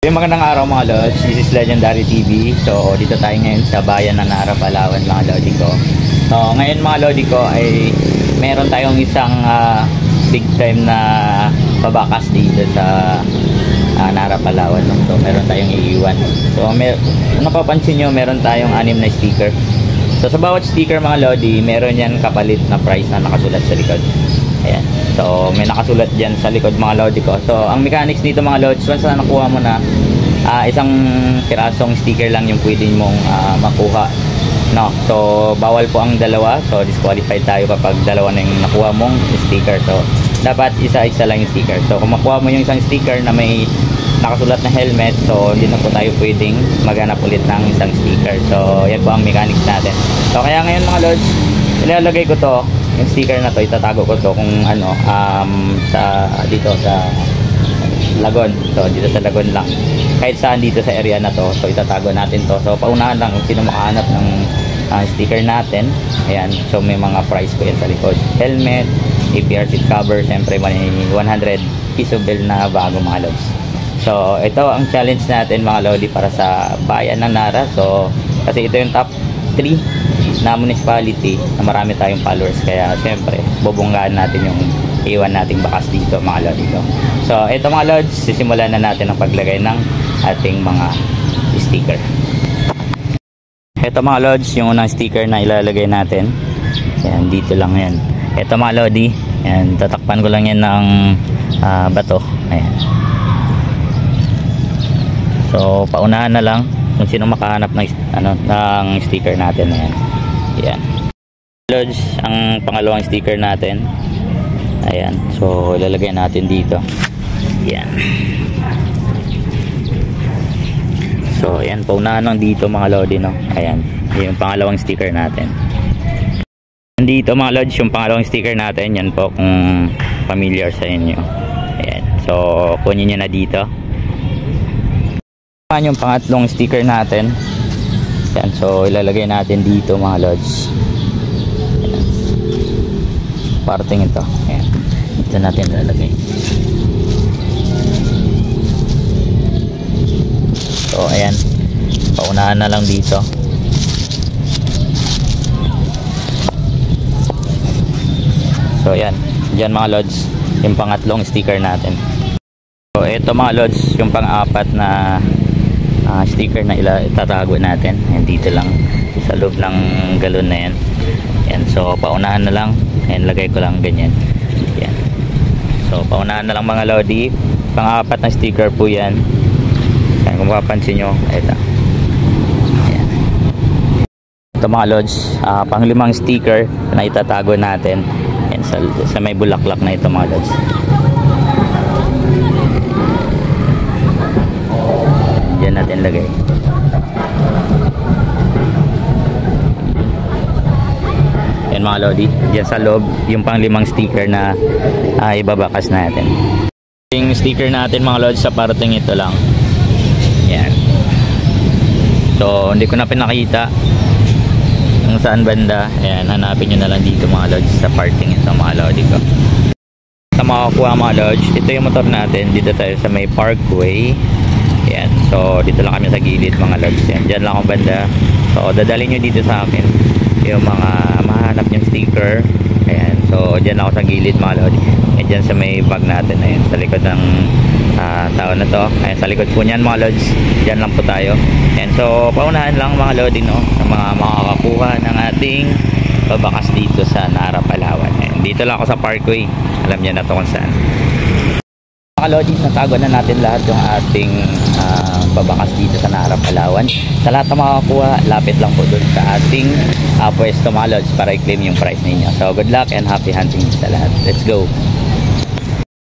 Yung magandang araw mga Lods, this is Legendary TV. So dito tayo ngayon sa bayan ng Nara, Palawan mga Lodi ko. So ngayon mga Lodi ko ay meron tayong isang big time na pabakas dito sa Nara, Palawan. So meron tayong iiwan. So kung napapansin nyo, meron tayong 6 na sticker. So sa bawat sticker mga Lodi, meron yan kapalit na price na nakasulat sa likod. Ayan. So may nakasulat dyan sa likod mga Lodi ko. So ang mechanics dito mga Lods, once na nakuha mo na isang pirasong sticker lang yung pwede mong makuha, no? So bawal po ang dalawa. So disqualified tayo kapag dalawa na yung nakuha mong sticker. So dapat isa-isa lang yung sticker. So kung makuha mo yung isang sticker na may nakasulat na helmet, so hindi na po tayo pwedeng maghanap ulit ng isang sticker. So yan po ang mechanics natin. So kaya ngayon mga Lods, ilalagay ko to, yung sticker na to, itatago ko to kung ano, dito sa Lagon. So dito sa Lagon lang, kahit saan dito sa area na to, so itatago natin to. So paunahan lang kung sino makahanap ng sticker natin. Ayan, so may mga price ko yan sa likod: helmet, APR seat cover, syempre may 100 piso bill na bago mga Lods. So ito ang challenge natin mga Lodi para sa bayan ng Nara. So kasi ito yung top 3 na municipality na marami tayong followers, kaya syempre bubunggaan natin yung iwan nating bakas dito mga Lodi ko. So ito mga Lods, sisimulan na natin ang paglagay ng ating mga sticker. Ito mga Lods, yung unang sticker na ilalagay natin. Yan, dito lang yan. Ito mga Lodi, yan, tatakpan ko lang yan ng bato. Ayan. So paunahan na lang kung sino makahanap ng ng sticker natin. Ayan. Yan. Lods, ang pangalawang sticker natin. Ayan. So ilalagay natin dito. Yan. So ayan, paunahan lang dito mga Lodi, no. Ayan. Yung pangalawang sticker natin. Dito mga Lods, yung pangalawang sticker natin. Yan po kung familiar sa inyo. Ayan. So kunin nyo na dito. Yung pangatlong sticker natin. Yan, so ilalagay natin dito mga Lods. Ayan. Parting ito. Ayan. Ito natin ilalagay. So ayan, paunahan na lang dito. So ayan, dyan mga Lods, yung pangatlong sticker natin. So ito mga Lods, yung pang-apat na sticker na itatago natin. Ayan, dito lang sa loob ng galon na yan. Ayan, so paunahan na lang. Ayan, lagay ko lang ganyan. Ayan. So paunahan na lang mga Lodi. Pang-apat na sticker po yan. Ayan, kung mapapansin nyo, ito. Ayan. Ito mga Lods, pang-limang sticker na itatago natin. Ayan, sa may bulaklak na ito mga Lods. Diyan natin lagay. Yan mga Lodi, diyan sa loob yung pang-limang sticker na ibabakas natin. Yung sticker natin mga Lodi sa parting ito lang. Yan. So hindi ko na pinakita kung saan banda. Ayan, hanapin nyo na lang dito mga Lodi sa parting ito mga Lodi ko. Sa makakuha mga Lodi, ito yung motor natin. Dito tayo sa may Parkway. Yan, so dito lang kami sa gilid mga Lods. Yan, dyan lang akong banda. So dadalhin nyo dito sa akin yung mga mahanap yung sticker. Ayan, so dyan lang ako sa gilid mga Lods. Yan, dyan sa may bag natin. Ayan, sa likod ng tao na to. Ayan, sa likod po nyan mga Lods. Dyan lang po tayo. Ayan, so paunahan lang mga Lodi, no, sa mga makakakuha ng ating pabakas dito sa Nara, Palawan. Ayan, dito lang ako sa Parkway. Alam nyo na to kung saan. Mga Lodi, natago na natin lahat yung ating babakas dito sa Nara, Palawan. Sa lahat na makakakuha, lapit lang po doon sa ating pwesto mga Lods para i-claim yung price ninyo. So good luck and happy hunting sa lahat. Let's go!